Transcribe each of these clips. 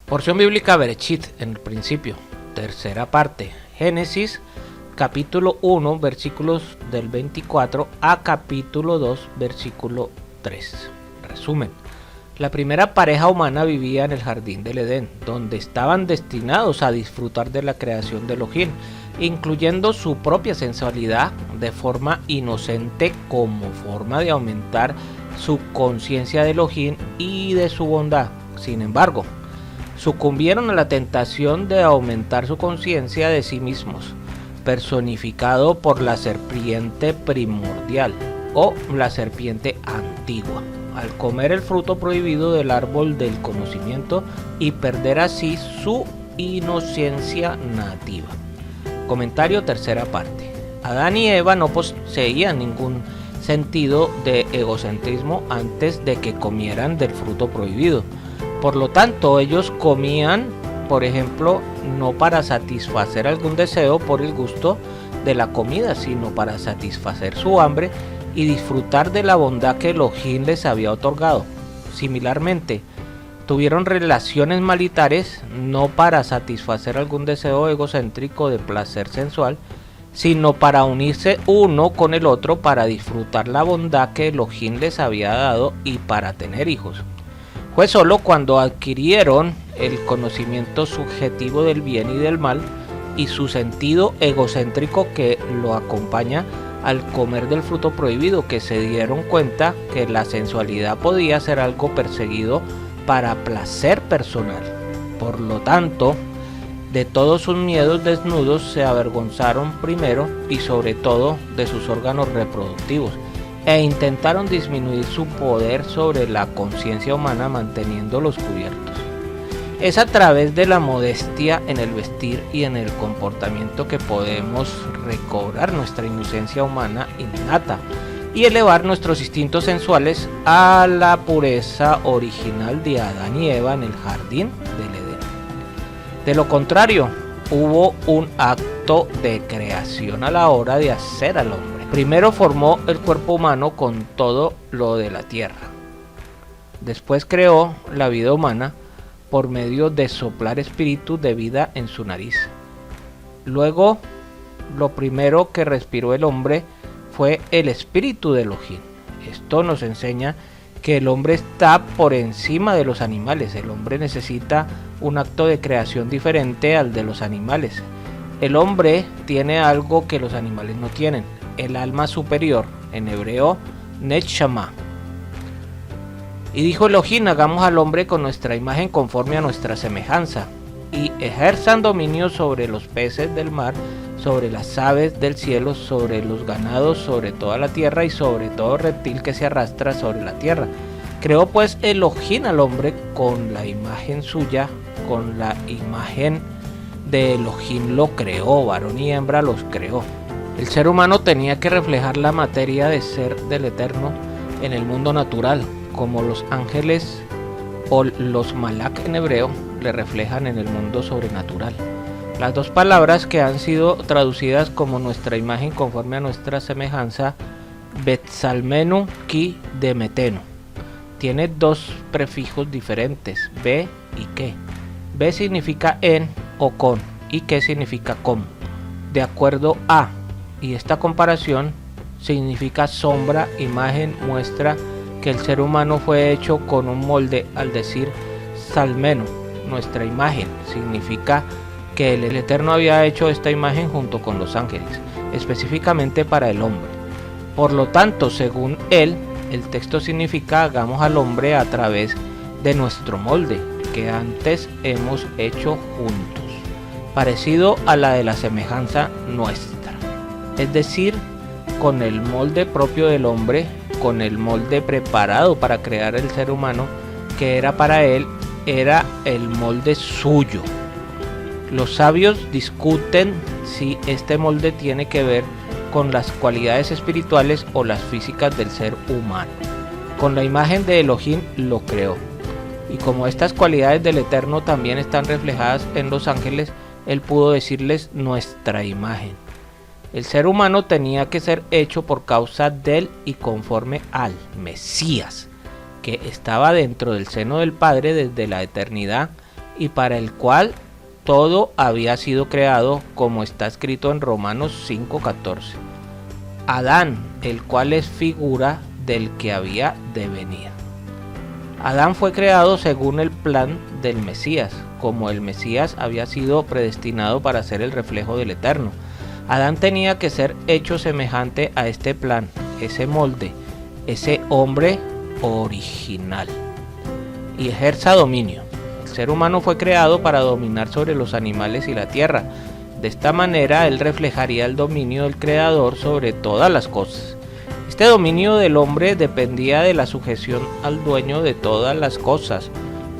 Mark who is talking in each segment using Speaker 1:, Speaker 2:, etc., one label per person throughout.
Speaker 1: Porción bíblica Bereshit, en el principio, tercera parte, Génesis, capítulo 1, versículos del 24 a capítulo 2, versículo 3. Resumen. La primera pareja humana vivía en el jardín del Edén, donde estaban destinados a disfrutar de la creación de Elohim, incluyendo su propia sensualidad de forma inocente como forma de aumentar su conciencia de Elohim y de su bondad. Sin embargo, sucumbieron a la tentación de aumentar su conciencia de sí mismos, personificado por la serpiente primordial o la serpiente antigua, al comer el fruto prohibido del árbol del conocimiento y perder así su inocencia nativa. Comentario tercera parte. Adán y Eva no poseían ningún sentido de egocentrismo antes de que comieran del fruto prohibido. Por lo tanto, ellos comían, por ejemplo, no para satisfacer algún deseo por el gusto de la comida, sino para satisfacer su hambre y disfrutar de la bondad que Elohim les había otorgado. Similarmente, tuvieron relaciones maritales no para satisfacer algún deseo egocéntrico de placer sensual, sino para unirse uno con el otro para disfrutar la bondad que Elohim les había dado y para tener hijos. Fue solo cuando adquirieron el conocimiento subjetivo del bien y del mal y su sentido egocéntrico que lo acompaña al comer del fruto prohibido que se dieron cuenta que la sensualidad podía ser algo perseguido para placer personal. Por lo tanto, de todos sus miedos desnudos se avergonzaron primero y sobre todo de sus órganos reproductivos, e intentaron disminuir su poder sobre la conciencia humana manteniéndolos cubiertos. Es a través de la modestia en el vestir y en el comportamiento que podemos recobrar nuestra inocencia humana innata y elevar nuestros instintos sensuales a la pureza original de Adán y Eva en el jardín del Edén. De lo contrario, hubo un acto de creación a la hora de hacer al hombre. Primero formó el cuerpo humano con todo lo de la tierra. Después creó la vida humana por medio de soplar espíritu de vida en su nariz. Luego, lo primero que respiró el hombre fue el espíritu de Elohim. Esto nos enseña que el hombre está por encima de los animales. El hombre necesita un acto de creación diferente al de los animales. El hombre tiene algo que los animales no tienen: el alma superior, en hebreo, Neshama. Y dijo Elohim: hagamos al hombre con nuestra imagen conforme a nuestra semejanza, y ejerzan dominio sobre los peces del mar, sobre las aves del cielo, sobre los ganados, sobre toda la tierra y sobre todo reptil que se arrastra sobre la tierra. Creó pues Elohim al hombre con la imagen suya, con la imagen de Elohim lo creó, varón y hembra los creó. El ser humano tenía que reflejar la materia de ser del Eterno en el mundo natural, como los ángeles o los malak en hebreo le reflejan en el mundo sobrenatural. Las dos palabras que han sido traducidas como nuestra imagen conforme a nuestra semejanza, Betsalmenu ki demetenu, tiene dos prefijos diferentes, be y que. Be significa en o con, y que significa con, de acuerdo a. Y esta comparación significa sombra, imagen, muestra que el ser humano fue hecho con un molde. Al decir salmeno, nuestra imagen, significa que el Eterno había hecho esta imagen junto con los ángeles, específicamente para el hombre. Por lo tanto, según él, el texto significa hagamos al hombre a través de nuestro molde, que antes hemos hecho juntos, parecido a la de la semejanza nuestra. Es decir, con el molde propio del hombre, con el molde preparado para crear el ser humano, que era para él, era el molde suyo. Los sabios discuten si este molde tiene que ver con las cualidades espirituales o las físicas del ser humano. Con la imagen de Elohim lo creó. Y como estas cualidades del Eterno también están reflejadas en los ángeles, él pudo decirles nuestra imagen. El ser humano tenía que ser hecho por causa del y conforme al Mesías, que estaba dentro del seno del Padre desde la eternidad y para el cual todo había sido creado, como está escrito en Romanos 5:14. Adán, el cual es figura del que había de venir. Adán fue creado según el plan del Mesías, como el Mesías había sido predestinado para ser el reflejo del Eterno. Adán tenía que ser hecho semejante a este plan, ese molde, ese hombre original, y ejerza dominio. El ser humano fue creado para dominar sobre los animales y la tierra. De esta manera él reflejaría el dominio del Creador sobre todas las cosas. Este dominio del hombre dependía de la sujeción al dueño de todas las cosas.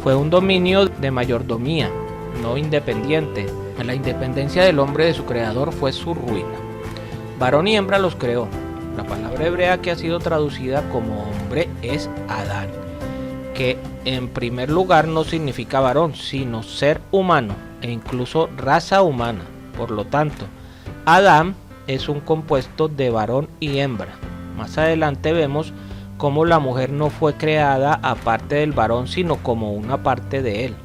Speaker 1: Fue un dominio de mayordomía, no independiente. La independencia del hombre de su creador fue su ruina. Varón y hembra los creó. La palabra hebrea que ha sido traducida como hombre es Adán, que en primer lugar no significa varón, sino ser humano e incluso raza humana. Por lo tanto, Adán es un compuesto de varón y hembra. Más adelante vemos cómo la mujer no fue creada aparte del varón, sino como una parte de él.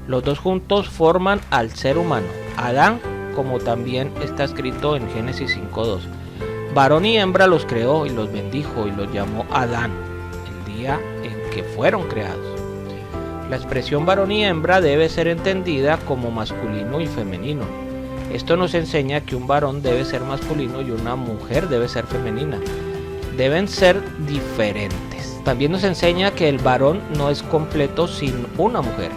Speaker 1: Los dos juntos forman al ser humano, Adán, como también está escrito en Génesis 5:2. Varón y hembra los creó y los bendijo y los llamó Adán, el día en que fueron creados. La expresión varón y hembra debe ser entendida como masculino y femenino. Esto nos enseña que un varón debe ser masculino y una mujer debe ser femenina. Deben ser diferentes. También nos enseña que el varón no es completo sin una mujer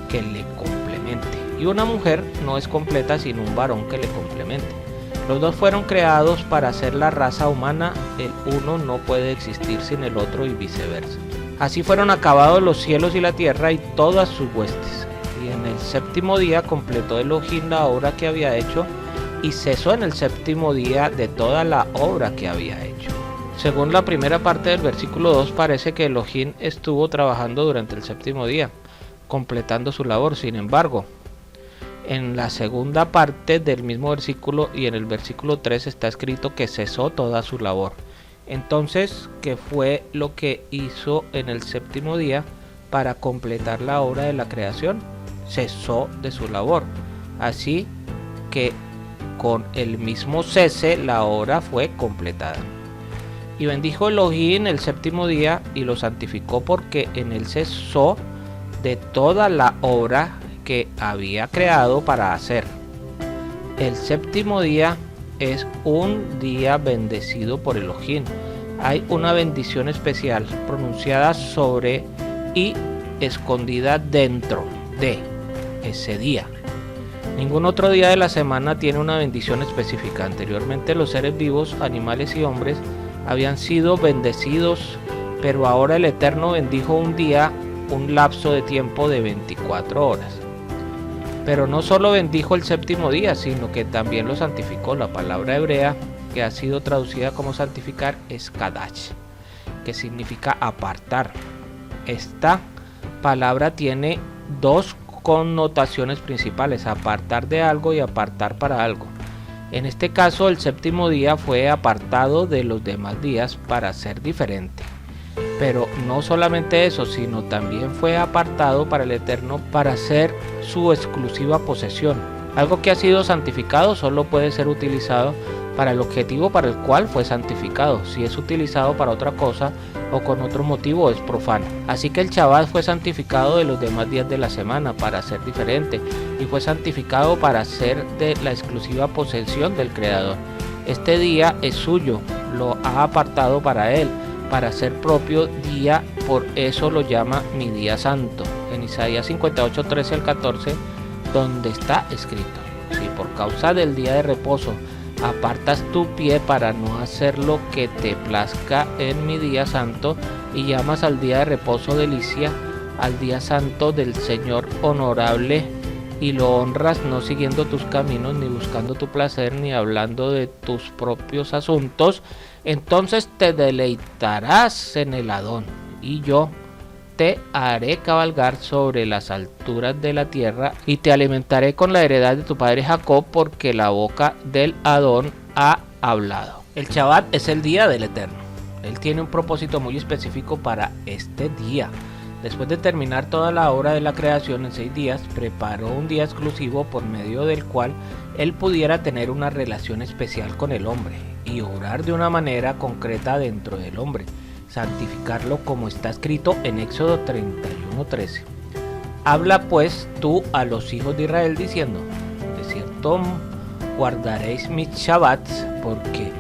Speaker 1: que le complemente, y una mujer no es completa sin un varón que le complemente. Los dos fueron creados para ser la raza humana, el uno no puede existir sin el otro y viceversa. Así fueron acabados los cielos y la tierra y todas sus huestes, y en el séptimo día completó Elohim la obra que había hecho y cesó en el séptimo día de toda la obra que había hecho. Según la primera parte del versículo 2, parece que Elohim estuvo trabajando durante el séptimo día, completando su labor. Sin embargo, en la segunda parte del mismo versículo y en el versículo 3 está escrito que cesó toda su labor. Entonces, ¿qué fue lo que hizo en el séptimo día para completar la obra de la creación? Cesó de su labor. Así que con el mismo cese la obra fue completada. Y bendijo Elohim el séptimo día y lo santificó, porque en él cesó de toda la obra que había creado para hacer. El séptimo día es un día bendecido por Elohim. Hay una bendición especial pronunciada sobre y escondida dentro de ese día. Ningún otro día de la semana tiene una bendición específica. Anteriormente los seres vivos, animales y hombres habían sido bendecidos, pero ahora el Eterno bendijo un día, un lapso de tiempo de 24 horas. Pero no solo bendijo el séptimo día, sino que también lo santificó. La palabra hebrea que ha sido traducida como santificar es Kadash, que significa apartar. Esta palabra tiene dos connotaciones principales: apartar de algo y apartar para algo. En este caso, el séptimo día fue apartado de los demás días para ser diferente. Pero no solamente eso, sino también fue apartado para el Eterno para ser su exclusiva posesión. Algo que ha sido santificado solo puede ser utilizado para el objetivo para el cual fue santificado. Si es utilizado para otra cosa o con otro motivo, es profano. Así que el Shabbat fue santificado de los demás días de la semana para ser diferente, y fue santificado para ser de la exclusiva posesión del Creador. Este día es suyo, lo ha apartado para él, para ser propio día, por eso lo llama mi día santo. En Isaías 58, 13 al 14, donde está escrito: si por causa del día de reposo apartas tu pie para no hacer lo que te plazca en mi día santo, y llamas al día de reposo delicia, al día santo del Señor honorable, y lo honras no siguiendo tus caminos, ni buscando tu placer, ni hablando de tus propios asuntos, entonces te deleitarás en el Adón, y yo te haré cabalgar sobre las alturas de la tierra, y te alimentaré con la heredad de tu padre Jacob, porque la boca del Adón ha hablado. El Shabbat es el día del Eterno. Él tiene un propósito muy específico para este día. Después de terminar toda la obra de la creación en 6 días, preparó un día exclusivo por medio del cual él pudiera tener una relación especial con el hombre y obrar de una manera concreta dentro del hombre, santificarlo como está escrito en Éxodo 31:13. Habla pues tú a los hijos de Israel diciendo: de cierto guardaréis mis Shabbats, porque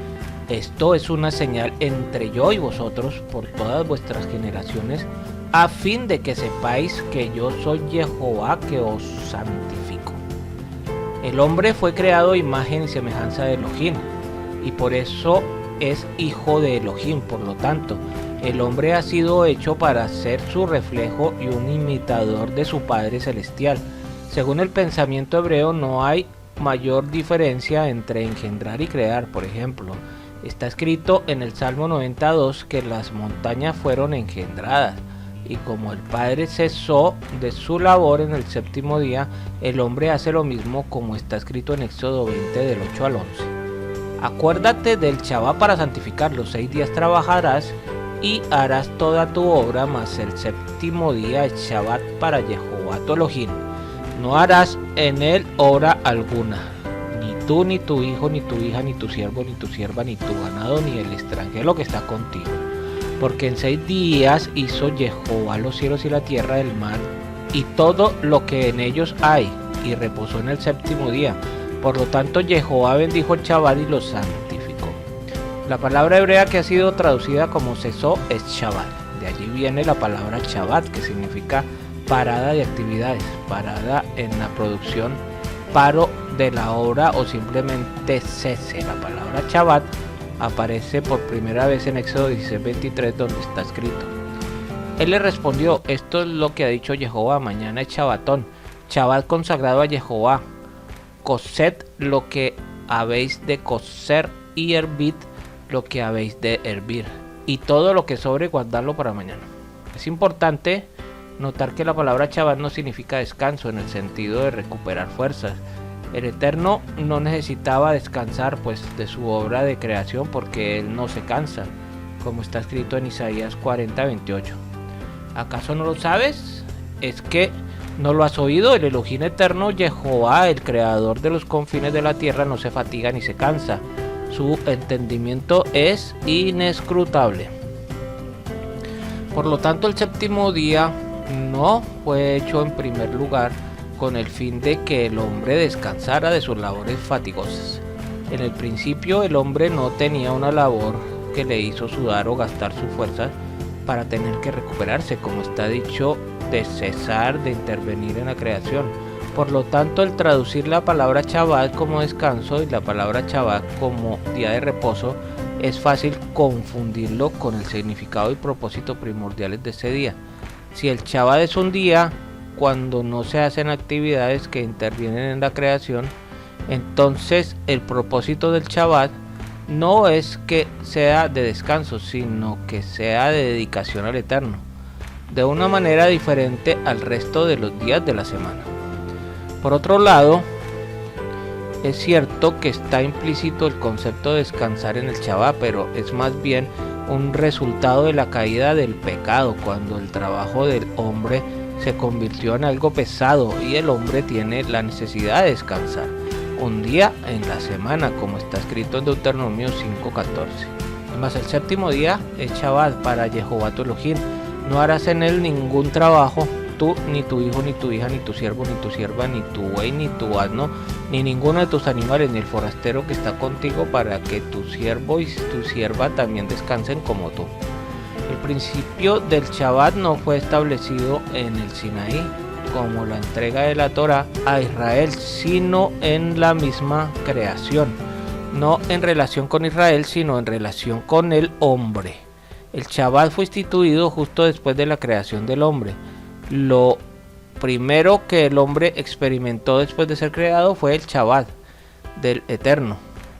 Speaker 1: esto es una señal entre yo y vosotros por todas vuestras generaciones, a fin de que sepáis que yo soy Jehová que os santifico. El hombre fue creado a imagen y semejanza de Elohim, y por eso es hijo de Elohim. Por lo tanto, el hombre ha sido hecho para ser su reflejo y un imitador de su Padre Celestial. Según el pensamiento hebreo, no hay mayor diferencia entre engendrar y crear. Por ejemplo, está escrito en el Salmo 92 que las montañas fueron engendradas, y como el Padre cesó de su labor en el séptimo día, el hombre hace lo mismo, como está escrito en Éxodo 20 del 8 al 11. Acuérdate del Shabbat para santificarlo. 6 días trabajarás y harás toda tu obra, mas el séptimo día es Shabbat para Jehová tu Elohim. No harás en él obra alguna, ni tú, ni tu hijo, ni tu hija, ni tu siervo, ni tu sierva, ni tu ganado, ni el extranjero que está contigo. Porque en 6 días hizo Jehová los cielos y la tierra, el mar, y todo lo que en ellos hay, y reposó en el séptimo día. Por lo tanto, Jehová bendijo el Shabbat y lo santificó. La palabra hebrea que ha sido traducida como cesó es Shabbat. De allí viene la palabra Shabbat, que significa parada de actividades, parada en la producción, paro de la obra o simplemente cese. La palabra Shabbat aparece por primera vez en Éxodo 16:23, donde está escrito: Él le respondió: esto es lo que ha dicho Jehová, mañana es Shabbatón, Shabbat consagrado a Jehová. Cosed lo que habéis de coser y hervid lo que habéis de hervir, y todo lo que sobre guardarlo para mañana. Es importante notar que la palabra Shabbat no significa descanso en el sentido de recuperar fuerzas. El Eterno no necesitaba descansar pues de su obra de creación, porque Él no se cansa, como está escrito en Isaías 40:28. ¿Acaso no lo sabes? ¿Es que no lo has oído? El Elohim eterno, Jehová, el creador de los confines de la tierra, no se fatiga ni se cansa. Su entendimiento es inescrutable. Por lo tanto, el séptimo día no fue hecho en primer lugar con el fin de que el hombre descansara de sus labores fatigosas. En el principio, el hombre no tenía una labor que le hizo sudar o gastar sus fuerzas para tener que recuperarse, como está dicho, de cesar de intervenir en la creación. Por lo tanto, el traducir la palabra Shabbat como descanso y la palabra Shabbat como día de reposo, es fácil confundirlo con el significado y propósito primordiales de ese día. Si el Shabbat es un día cuando no se hacen actividades que intervienen en la creación, entonces el propósito del Shabbat no es que sea de descanso, sino que sea de dedicación al Eterno, de una manera diferente al resto de los días de la semana. Por otro lado, es cierto que está implícito el concepto de descansar en el Shabbat, pero es más bien un resultado de la caída del pecado, cuando el trabajo del hombre se convirtió en algo pesado y el hombre tiene la necesidad de descansar un día en la semana, como está escrito en Deuteronomio 5:14. Además, el séptimo día es Shabbat para Jehová tu Elohim. No harás en él ningún trabajo, tú, ni tu hijo, ni tu hija, ni tu siervo, ni tu sierva, ni tu buey, ni tu asno, ni ninguno de tus animales, ni el forastero que está contigo, para que tu siervo y tu sierva también descansen como tú. El principio del Shabbat no fue establecido en el Sinaí, como la entrega de la Torá a Israel, sino en la misma creación, no en relación con Israel, sino en relación con el hombre. El Shabbat fue instituido justo después de la creación del hombre. Lo primero que el hombre experimentó después de ser creado fue el Shabbat del Eterno.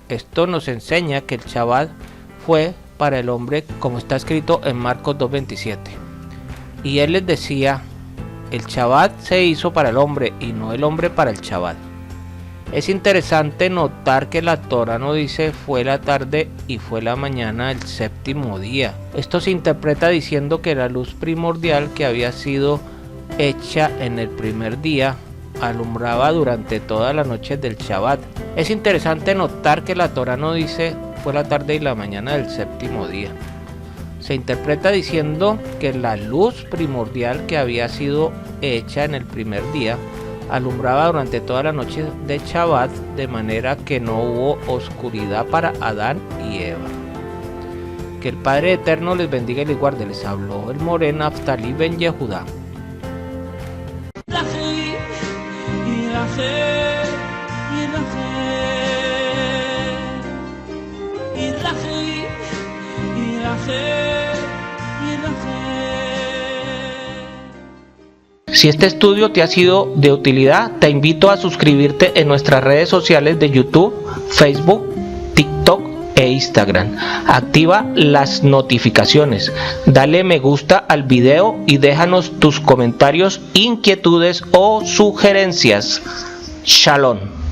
Speaker 1: Esto nos enseña que el Shabbat fue para el hombre, como está escrito en Marcos 2:27. Y él les decía: el Shabbat se hizo para el hombre y no el hombre para el Shabbat. Es interesante notar que la Torá no dice fue la tarde y fue la mañana del séptimo día. Esto se interpreta diciendo que la luz primordial que había sido hecha en el primer día alumbraba durante toda la noche del Shabbat. Es interesante notar que la Torá no dice fue la tarde y la mañana del séptimo día. Se interpreta diciendo que la luz primordial que había sido hecha en el primer día alumbraba durante toda la noche de Shabbat, de manera que no hubo oscuridad para Adán y Eva. Que el Padre Eterno les bendiga y les guarde. Les habló el Moré Naftali Ben Yehudá. Si este estudio te ha sido de utilidad, te invito a suscribirte en nuestras redes sociales de YouTube, Facebook, TikTok e Instagram. Activa las notificaciones, dale me gusta al video y déjanos tus comentarios, inquietudes o sugerencias. Shalom.